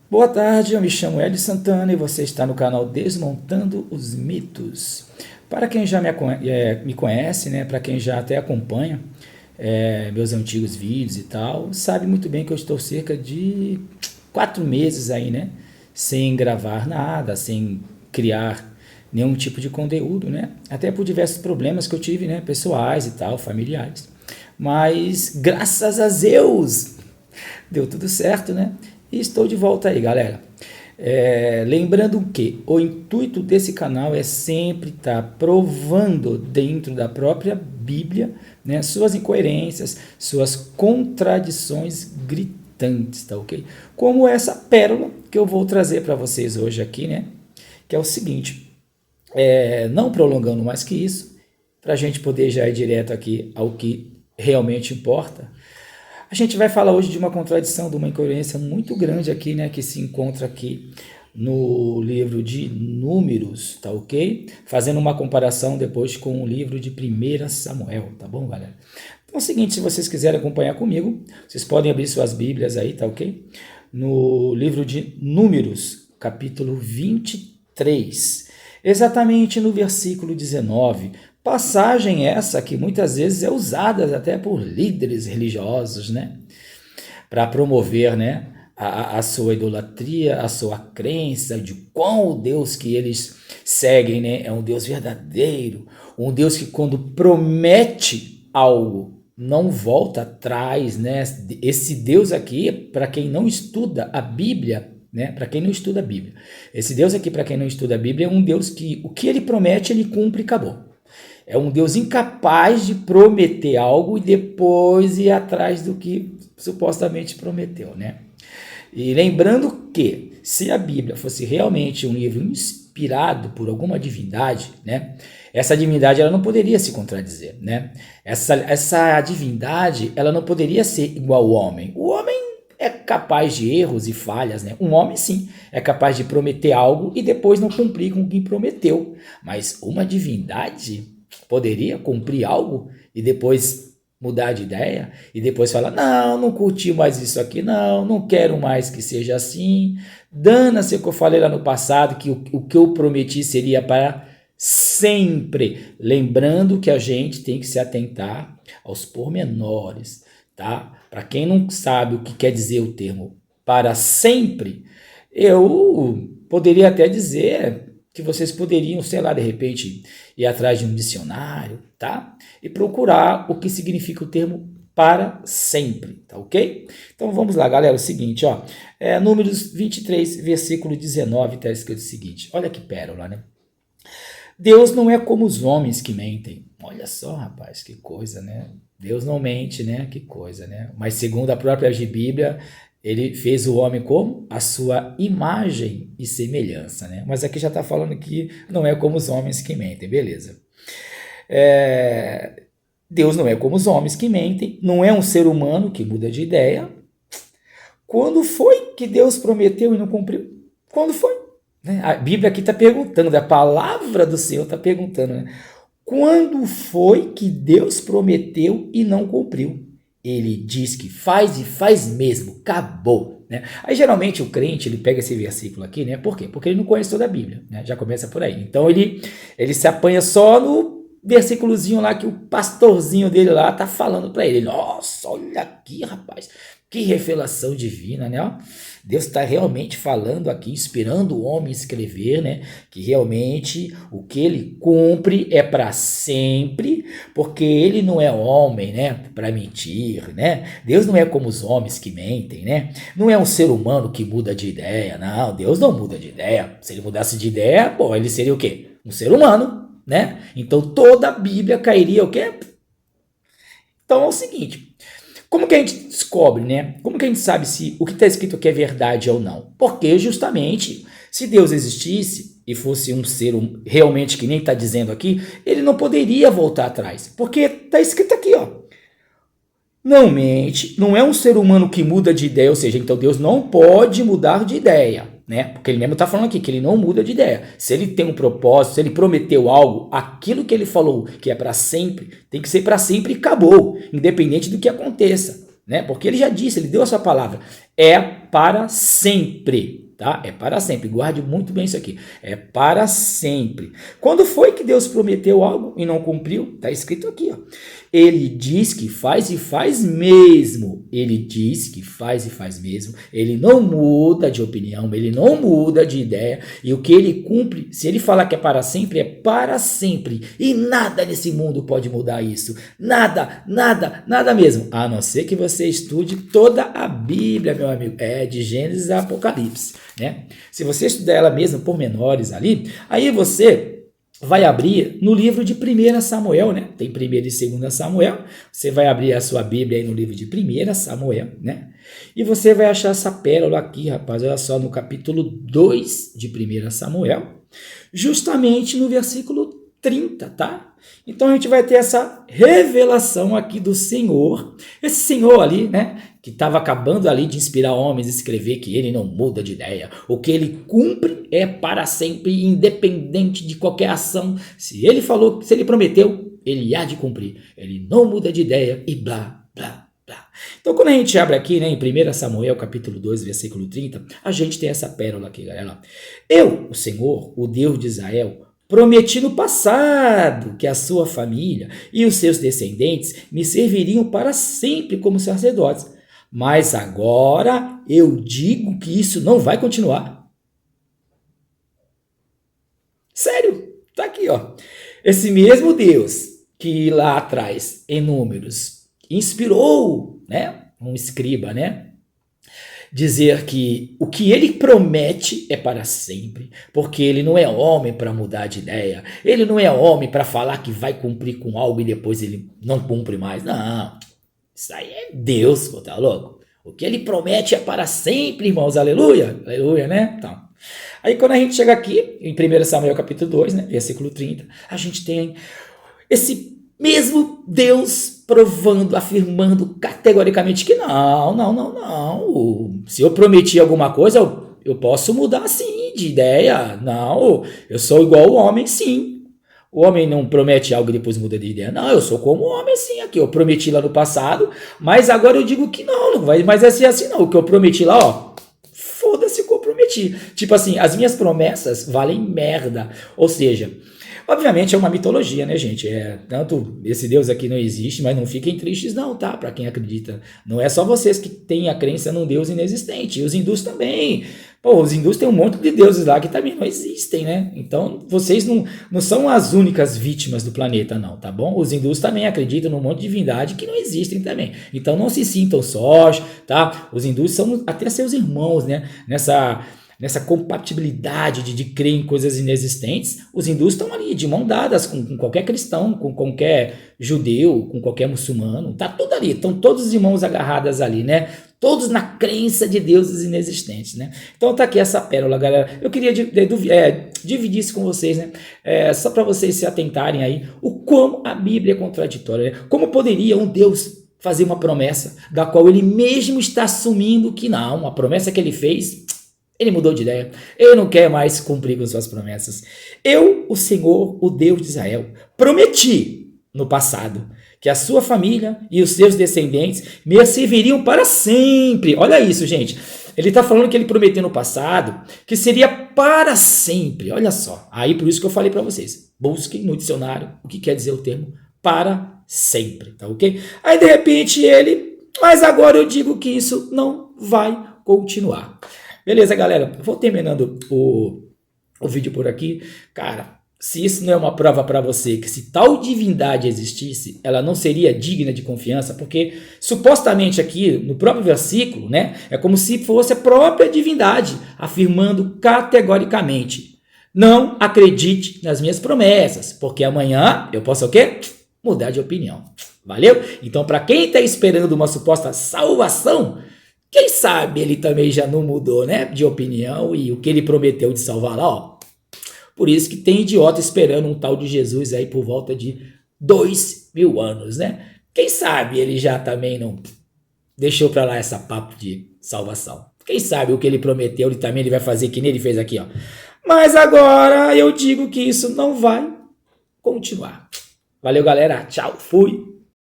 Boa tarde, eu me chamo Hélio Santana e você está no canal Desmontando os Mitos. Para quem já me conhece, né, para quem já até acompanha meus antigos vídeos e tal, sabe muito bem que eu estou cerca de 4 meses aí, né, sem gravar nada, sem criar nenhum tipo de conteúdo, né, até por diversos problemas que eu tive, né, pessoais e tal, familiares. Mas graças a Deus deu tudo certo, né? E estou de volta aí, galera. Lembrando que o intuito desse canal é sempre estar provando dentro da própria Bíblia, né, suas incoerências, suas contradições gritantes, tá ok? Como essa pérola que eu vou trazer para vocês hoje aqui, né? Que é o seguinte, não prolongando mais que isso, para a gente poder já ir direto aqui ao que realmente importa. A gente vai falar hoje de uma contradição, de uma incoerência muito grande aqui, né, que se encontra aqui no livro de Números, tá ok? Fazendo uma comparação depois com o livro de 1 Samuel, tá bom, galera? Então é o seguinte, se vocês quiserem acompanhar comigo, vocês podem abrir suas Bíblias aí, tá ok? No livro de Números, capítulo 23, exatamente no versículo 19, passagem essa que muitas vezes é usada até por líderes religiosos, né? Para promover, né? A sua idolatria, a sua crença de qual o Deus que eles seguem, né? É um Deus verdadeiro, um Deus que quando promete algo não volta atrás, né? Esse Deus aqui, para quem não estuda a Bíblia, né? Para quem não estuda a Bíblia, esse Deus aqui, para quem não estuda a Bíblia, é um Deus que o que ele promete, ele cumpre e acabou. É um Deus incapaz de prometer algo e depois ir atrás do que supostamente prometeu, né? E lembrando que se a Bíblia fosse realmente um livro inspirado por alguma divindade, né? Essa divindade ela não poderia se contradizer, né? Essa divindade ela não poderia ser igual ao homem. O homem é capaz de erros e falhas, né? Um homem sim é capaz de prometer algo e depois não cumprir com o que prometeu. Mas uma divindade poderia cumprir algo e depois mudar de ideia e depois falar, não curti mais isso aqui, não quero mais que seja assim, dana-se o que eu falei lá no passado, que o que eu prometi seria para sempre, lembrando que a gente tem que se atentar aos pormenores, tá? Para quem não sabe o que quer dizer o termo para sempre, eu poderia até dizer que vocês poderiam, sei lá, de repente, ir atrás de um dicionário, tá? E procurar o que significa o termo para sempre, tá ok? Então vamos lá, galera, o seguinte, ó, Números 23, versículo 19, tá escrito o seguinte, olha que pérola, né? Deus não é como os homens que mentem. Olha só, rapaz, que coisa, né? Deus não mente, né? Que coisa, né? Mas segundo a própria Bíblia, ele fez o homem como? A sua imagem e semelhança, né? Mas aqui já está falando que não é como os homens que mentem, beleza. Deus não é como os homens que mentem, não é um ser humano que muda de ideia. Quando foi que Deus prometeu e não cumpriu? Quando foi? A Bíblia aqui está perguntando, a palavra do Senhor está perguntando, né? Quando foi que Deus prometeu e não cumpriu? Ele diz que faz e faz mesmo, acabou, né? Aí geralmente o crente ele pega esse versículo aqui, né? Por quê? Porque ele não conhece toda a Bíblia, né? Já começa por aí. Então ele se apanha só no versículozinho lá que o pastorzinho dele lá tá falando para ele. Nossa, olha aqui, rapaz, que revelação divina, né? Ó, Deus está realmente falando aqui, inspirando o homem a escrever, né? Que realmente o que ele cumpre é para sempre, porque ele não é homem, né? Para mentir, né? Deus não é como os homens que mentem, né? Não é um ser humano que muda de ideia, não. Deus não muda de ideia. Se ele mudasse de ideia, pô, ele seria o quê? Um ser humano, né? Então toda a Bíblia cairia o quê? Então é o seguinte, como que a gente descobre, né? Como que a gente sabe se o que está escrito aqui é verdade ou não? Porque justamente, se Deus existisse e fosse um ser realmente que nem está dizendo aqui, ele não poderia voltar atrás. Porque está escrito aqui, ó. Não mente, não é um ser humano que muda de ideia, ou seja, então Deus não pode mudar de ideia, né? Porque ele mesmo está falando aqui que ele não muda de ideia. Se ele tem um propósito, se ele prometeu algo, aquilo que ele falou que é para sempre, tem que ser para sempre e acabou, independente do que aconteça, né? Porque ele já disse, ele deu a sua palavra. É para sempre, tá? É para sempre. Guarde muito bem isso aqui. É para sempre. Quando foi que Deus prometeu algo e não cumpriu? Está escrito aqui, ó. Ele diz que faz e faz mesmo. Ele diz que faz e faz mesmo. Ele não muda de opinião, ele não muda de ideia. E o que ele cumpre, se ele falar que é para sempre, é para sempre. E nada nesse mundo pode mudar isso. Nada, nada, nada mesmo. A não ser que você estude toda a Bíblia, meu amigo. É de Gênesis a Apocalipse, né? Se você estudar ela mesmo por menores ali, aí você vai abrir no livro de 1 Samuel, né? Tem 1 e 2 Samuel. Você vai abrir a sua Bíblia aí no livro de 1 Samuel, né? E você vai achar essa pérola aqui, rapaz. Olha só, no capítulo 2 de 1 Samuel, justamente no versículo 30, tá? Então a gente vai ter essa revelação aqui do Senhor. Esse Senhor ali, né? Que estava acabando ali de inspirar homens a escrever que ele não muda de ideia. O que ele cumpre é para sempre, independente de qualquer ação. Se ele falou, se ele prometeu, ele há de cumprir. Ele não muda de ideia e blá, blá, blá. Então, quando a gente abre aqui, né, em 1 Samuel, capítulo 2, versículo 30, a gente tem essa pérola aqui, galera. Eu, o Senhor, o Deus de Israel, prometi no passado que a sua família e os seus descendentes me serviriam para sempre como sacerdotes. Mas agora eu digo que isso não vai continuar. Sério, tá aqui, ó. Esse mesmo Deus que lá atrás, em Números, inspirou, né, um escriba, né, dizer que o que ele promete é para sempre, porque ele não é homem para mudar de ideia, ele não é homem para falar que vai cumprir com algo e depois ele não cumpre mais. Não, isso aí é Deus, tá louco? O que ele promete é para sempre, irmãos, aleluia, aleluia, né? Então, aí quando a gente chega aqui, em 1 Samuel capítulo 2, né, versículo 30, a gente tem esse mesmo Deus provando, afirmando categoricamente que não. Se eu prometi alguma coisa, eu posso mudar sim de ideia. Não, eu sou igual o homem, sim. O homem não promete algo e depois muda de ideia. Não, eu sou como o homem, sim, aqui. Eu prometi lá no passado, mas agora eu digo que não vai mais ser assim, não. O que eu prometi lá, ó, foda-se o que eu prometi. Tipo assim, as minhas promessas valem merda. Ou seja, obviamente é uma mitologia, né, gente? Tanto esse Deus aqui não existe, mas não fiquem tristes não, tá? Para quem acredita. Não é só vocês que têm a crença num Deus inexistente. Os hindus também. Pô, os hindus têm um monte de deuses lá que também não existem, né? Então, vocês não são as únicas vítimas do planeta, não, tá bom? Os hindus também acreditam num monte de divindade que não existem também. Então, não se sintam sós, tá? Os hindus são até seus irmãos, né? Nessa compatibilidade de crer em coisas inexistentes, os hindus estão ali de mão dadas com qualquer cristão, com qualquer judeu, com qualquer muçulmano, tá tudo ali, estão todos os irmãos agarradas ali, né? Todos na crença de deuses inexistentes, né? Então tá aqui essa pérola, galera. Eu queria dividir isso com vocês, né? Só para vocês se atentarem aí o como a Bíblia é contraditória, né? Como poderia um Deus fazer uma promessa da qual ele mesmo está assumindo que não, a promessa que ele fez, ele mudou de ideia, ele não quer mais cumprir com suas promessas. Eu, o Senhor, o Deus de Israel, prometi no passado que a sua família e os seus descendentes me serviriam para sempre. Olha isso, gente. Ele está falando que ele prometeu no passado que seria para sempre. Olha só. Aí por isso que eu falei para vocês. Busquem no dicionário o que quer dizer o termo para sempre, tá ok? Aí de repente mas agora eu digo que isso não vai continuar. Beleza, galera? Vou terminando o vídeo por aqui. Cara, se isso não é uma prova para você que se tal divindade existisse, ela não seria digna de confiança, porque supostamente aqui no próprio versículo, né, é como se fosse a própria divindade afirmando categoricamente: não acredite nas minhas promessas, porque amanhã eu posso o quê? Mudar de opinião. Valeu? Então, para quem está esperando uma suposta salvação, quem sabe ele também já não mudou, né, de opinião e o que ele prometeu de salvar lá, ó. Por isso que tem idiota esperando um tal de Jesus aí por volta de 2000 anos, né? Quem sabe ele já também não deixou para lá essa papo de salvação. Quem sabe o que ele prometeu ele vai fazer que nem ele fez aqui, ó. Mas agora eu digo que isso não vai continuar. Valeu, galera. Tchau. Fui.